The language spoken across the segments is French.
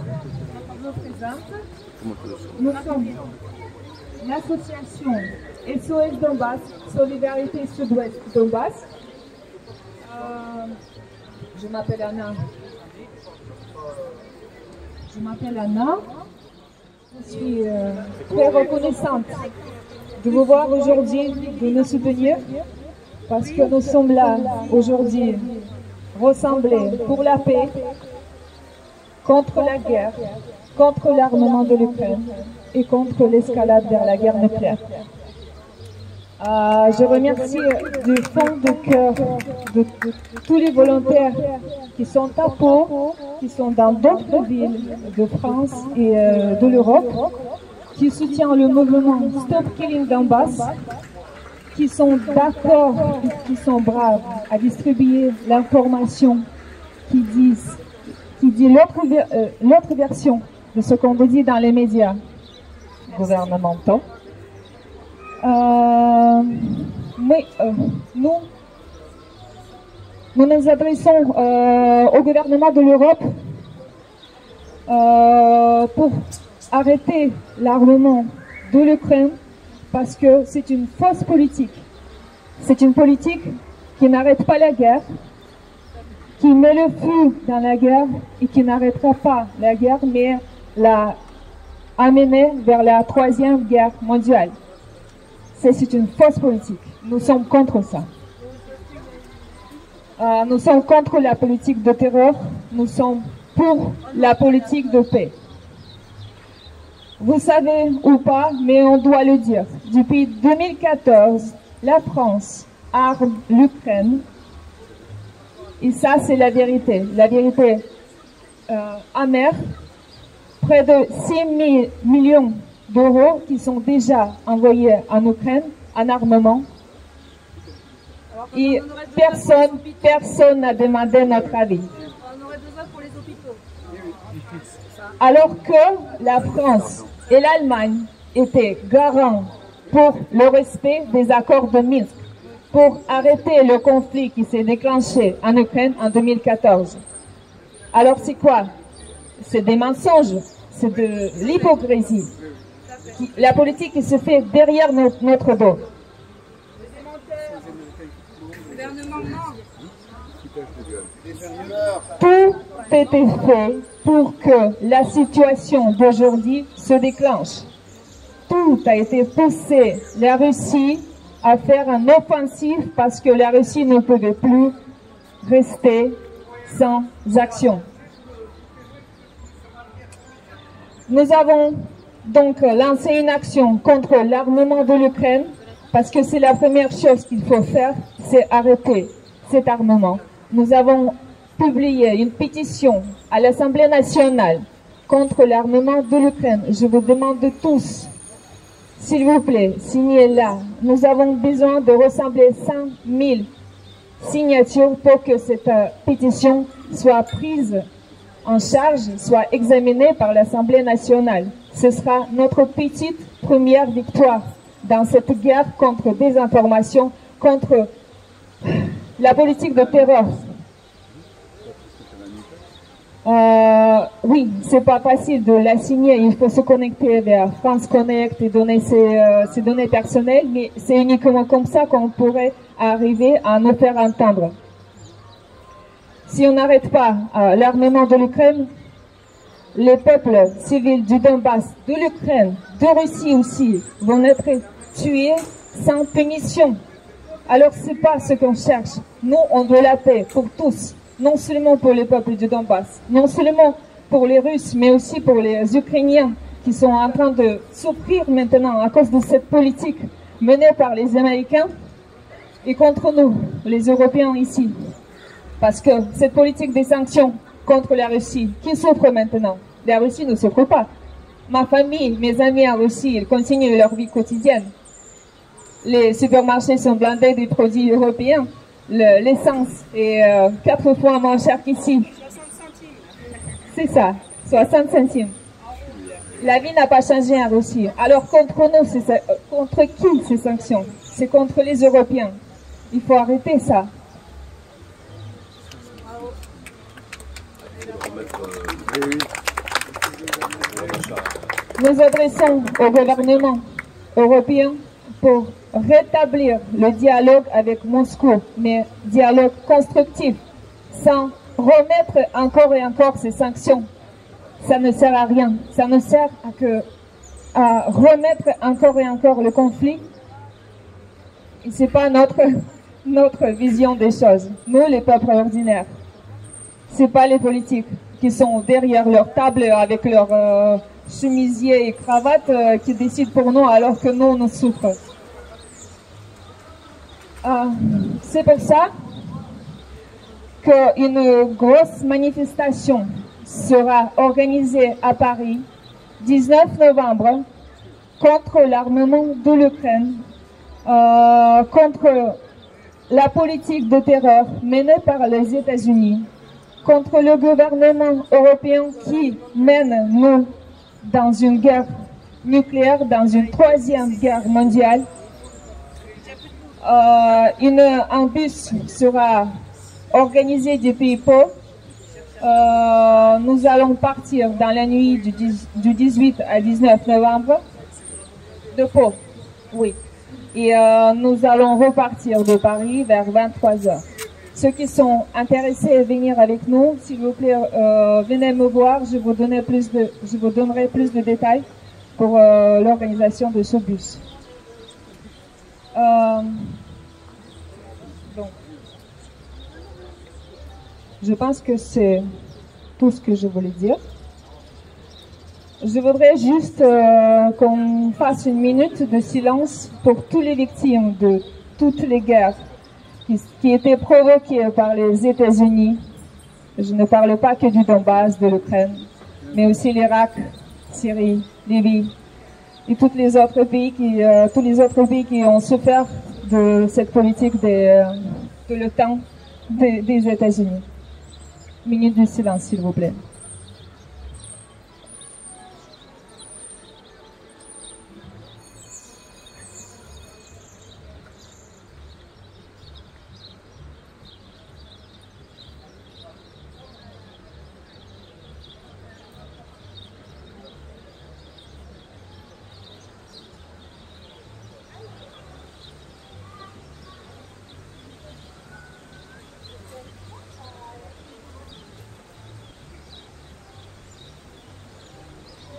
je me présente. Nous sommes l'association SOS Donbass, Solidarité Sud-Ouest Donbass. Je m'appelle Anna. Je suis très reconnaissante de vous voir aujourd'hui, de nous soutenir, parce que nous sommes là aujourd'hui, rassemblés pour la paix, contre la guerre, contre l'armement de l'Ukraine et contre l'escalade vers la guerre nucléaire. Je remercie du fond de cœur de tous les volontaires qui sont à Pau, qui sont dans d'autres villes de France et de l'Europe, qui soutiennent le mouvement Stop Killing Donbass, qui sont d'accord, qui sont braves à distribuer l'information qui dit l'autre version de ce qu'on dit dans les médias gouvernementaux. Mais nous nous adressons au gouvernement de l'Europe pour arrêter l'armement de l'Ukraine, parce que c'est une fausse politique. C'est une politique qui n'arrête pas la guerre, qui met le feu dans la guerre et qui n'arrêtera pas la guerre, mais la amener vers la Troisième Guerre mondiale. C'est une fausse politique. Nous sommes contre ça. Nous sommes contre la politique de terreur. Nous sommes pour la politique de paix. Vous savez ou pas, mais on doit le dire. Depuis 2014, la France arme l'Ukraine. Et ça, c'est la vérité. La vérité amère. Près de 6 millions d'euros qui sont déjà envoyés en Ukraine en armement. Et personne n'a demandé notre avis. On aurait besoin pour les hôpitaux. Alors que la France et l'Allemagne étaient garants pour le respect des accords de Minsk, pour arrêter le conflit qui s'est déclenché en Ukraine en 2014. Alors c'est quoi? C'est des mensonges, c'est de l'hypocrisie. La politique qui se fait derrière notre dos. Tout était fait pour que la situation d'aujourd'hui se déclenche. Tout a été poussé la Russie à faire un offensive parce que la Russie ne pouvait plus rester sans action. Nous avons donc lancé une action contre l'armement de l'Ukraine parce que c'est la première chose qu'il faut faire, c'est arrêter cet armement. Nous avons publié une pétition à l'Assemblée nationale contre l'armement de l'Ukraine. Je vous demande de tous, s'il vous plaît, signez-la. Nous avons besoin de rassembler 100 000 signatures pour que cette pétition soit prise en charge, soit examinée par l'Assemblée nationale. Ce sera notre petite première victoire dans cette guerre contre la désinformation, contre la politique de terreur. Oui, c'est pas facile de la signer. Il faut se connecter vers France Connect et donner ses données personnelles, mais c'est uniquement comme ça qu'on pourrait arriver à nous faire entendre. Si on n'arrête pas l'armement de l'Ukraine, les peuples civils du Donbass, de l'Ukraine, de Russie aussi, vont être tués sans punition. Alors c'est pas ce qu'on cherche. Nous, on veut la paix pour tous, non seulement pour les peuples du Donbass, non seulement pour les Russes, mais aussi pour les Ukrainiens qui sont en train de souffrir maintenant à cause de cette politique menée par les Américains et contre nous, les Européens ici. Parce que cette politique des sanctions contre la Russie, qui souffre maintenant? La Russie ne souffre pas. Ma famille, mes amis en Russie, ils continuent leur vie quotidienne. Les supermarchés sont blindés des produits européens. L'essence est 4 fois moins chère qu'ici. 60 centimes. C'est ça, 60 centimes. La vie n'a pas changé en Russie. Alors contre nous, contre qui ces sanctions? C'est contre les Européens. Il faut arrêter ça. Oui. nous adressons au gouvernement européen pour rétablir le dialogue avec Moscou, mais dialogue constructif, sans remettre encore et encore ces sanctions. Ça ne sert à rien. Ça ne sert à remettre encore et encore le conflit. Ce n'est pas notre vision des choses. Nous, les peuples ordinaires, ce n'est pas les politiques qui sont derrière leur table avec leurs chemisiers et cravates qui décident pour nous alors que nous, nous souffrons. C'est pour ça qu'une grosse manifestation sera organisée à Paris 19 novembre contre l'armement de l'Ukraine, contre la politique de terreur menée par les États-Unis, contre le gouvernement européen qui mène nous dans une guerre nucléaire, dans une troisième guerre mondiale. Un bus sera organisé depuis Pau. Nous allons partir dans la nuit du 18 à 19 novembre de Pau, oui. Et nous allons repartir de Paris vers 23h. Ceux qui sont intéressés à venir avec nous, s'il vous plaît, venez me voir. Je vous donnerai plus de détails pour l'organisation de ce bus. Donc, je pense que c'est tout ce que je voulais dire. Je voudrais juste qu'on fasse une minute de silence pour toutes les victimes de toutes les guerres qui étaient provoquées par les États-Unis. Je ne parle pas que du Donbass, de l'Ukraine, mais aussi l'Irak, Syrie, Libye et tous les autres pays qui ont souffert de cette politique de l'OTAN des États-Unis. Minute de silence, s'il vous plaît.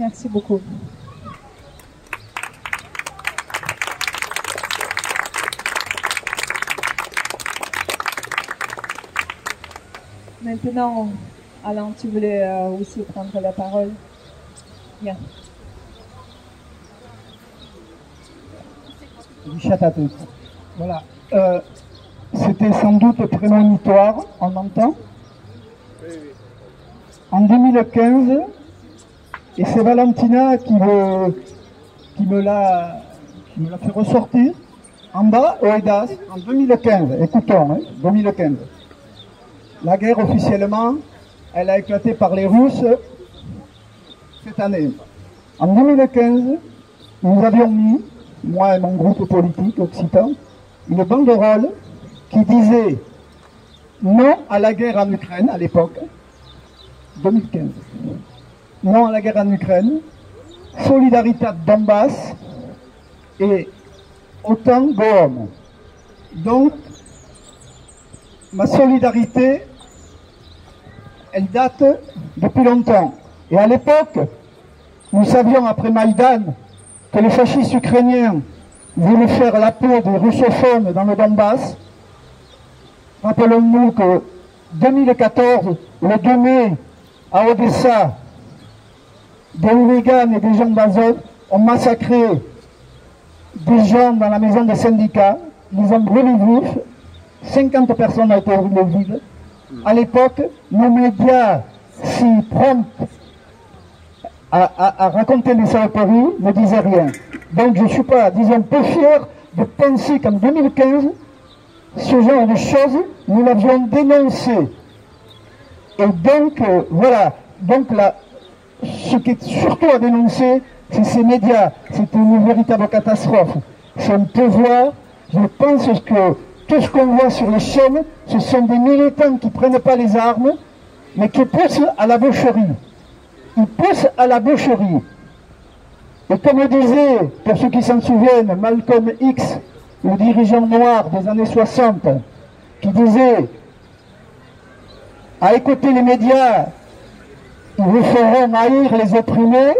Merci beaucoup. Maintenant, Alain, tu voulais aussi prendre la parole. Bien. Voilà. C'était sans doute prémonitoire, on entend. En 2015, et c'est Valentina qui me l'a fait ressortir en bas au EDAS en 2015. Écoutons, hein, 2015. La guerre officiellement, elle a éclaté par les Russes cette année. En 2015, nous avions mis, moi et mon groupe politique occitan, une banderole qui disait non à la guerre en Ukraine à l'époque, 2015. Non à la guerre en Ukraine, solidarité de Donbass et OTAN Go-Home. Donc, ma solidarité, elle date depuis longtemps. Et à l'époque, nous savions après Maïdan que les fascistes ukrainiens voulaient faire la peau des russophones dans le Donbass. Rappelons-nous que 2014, le 2 mai, à Odessa, des hooligans et des gens d'Azov ont massacré des gens dans la maison des syndicats. Ils ont brûlé vifs. 50 personnes ont été brûlées vives. À l'époque, nos médias, si prompts à raconter les saloperies, ne disaient rien. Donc je ne suis pas, disons, peu fier de penser qu'en 2015, ce genre de choses, nous l'avions dénoncé. Et donc, voilà. Donc là, ce qui est surtout à dénoncer, c'est ces médias. C'est une véritable catastrophe. C'est un pouvoir. Je pense que tout ce qu'on voit sur les chaînes, ce sont des militants qui ne prennent pas les armes, mais qui poussent à la boucherie. Ils poussent à la boucherie. Et comme disait, pour ceux qui s'en souviennent, Malcolm X, le dirigeant noir des années 60, qui disait « À écouter les médias, ils vous feront haïr les opprimés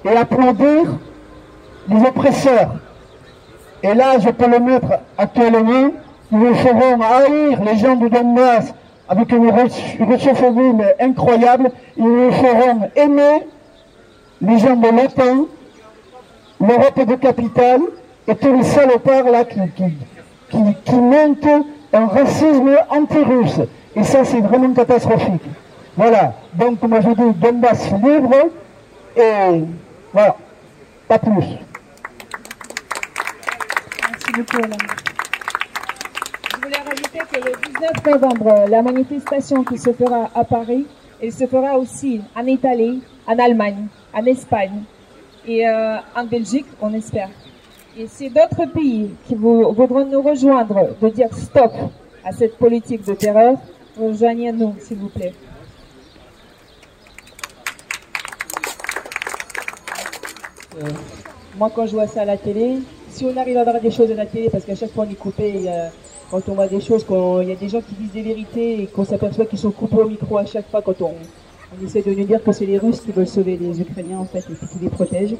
et applaudir les oppresseurs. » Et là, je peux le mettre actuellement, ils vous feront haïr les gens du Donbass avec une russophobie incroyable, ils vous feront aimer les gens de l'OTAN, l'Europe de capitale, et tous les salopards là qui montent un racisme anti-russe. Et ça, c'est vraiment catastrophique. Voilà. Donc, moi, je dis Donbass libre, et voilà. Pas plus. Merci beaucoup, Alain. Je voulais rajouter que le 19 novembre, la manifestation qui se fera à Paris, elle se fera aussi en Italie, en Allemagne, en Espagne et en Belgique, on espère. Et si d'autres pays qui voudront nous rejoindre, de dire stop à cette politique de terreur, rejoignez-nous, s'il vous plaît. Moi, quand je vois ça à la télé, si on arrive à voir des choses à la télé, parce qu'à chaque fois on est coupé, quand on voit des choses, il y a des gens qui disent des vérités et qu'on s'aperçoit qu'ils sont coupés au micro à chaque fois quand on essaie de nous dire que c'est les Russes qui veulent sauver les Ukrainiens en fait et qui les protègent.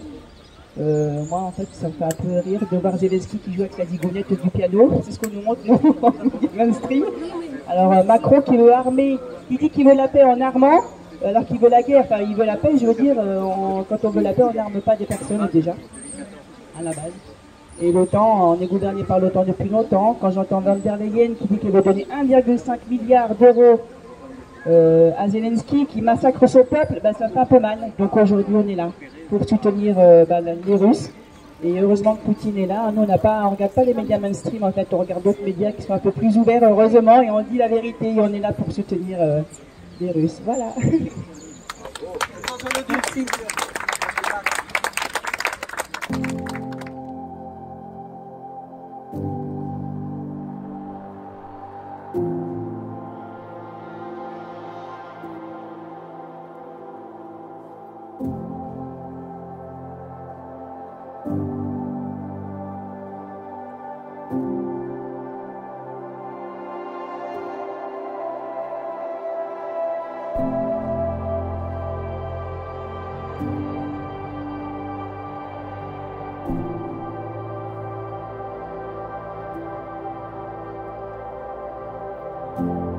Moi, en fait, ça me fait un peu rire de voir Zelensky qui joue avec la zigounette du piano. C'est ce qu'on nous montre nous, en mainstream. Alors Macron qui veut armer, il dit qu'il veut la paix en armant, alors qu'il veut la guerre. Enfin, il veut la paix, je veux dire, quand on veut la paix, on n'arme pas des personnes déjà, à la base. Et l'OTAN, on est gouverné par l'OTAN depuis longtemps. Quand j'entends Van der Leyen qui dit qu'il veut donner 1,5 milliard d'euros à Zelensky qui massacre son peuple, ben, ça fait un peu mal. Donc aujourd'hui on est là pour soutenir les Russes. Et heureusement que Poutine est là. Nous on regarde pas les médias mainstream, en fait on regarde d'autres médias qui sont un peu plus ouverts heureusement et on dit la vérité et on est là pour soutenir les Russes. Voilà. Merci. you.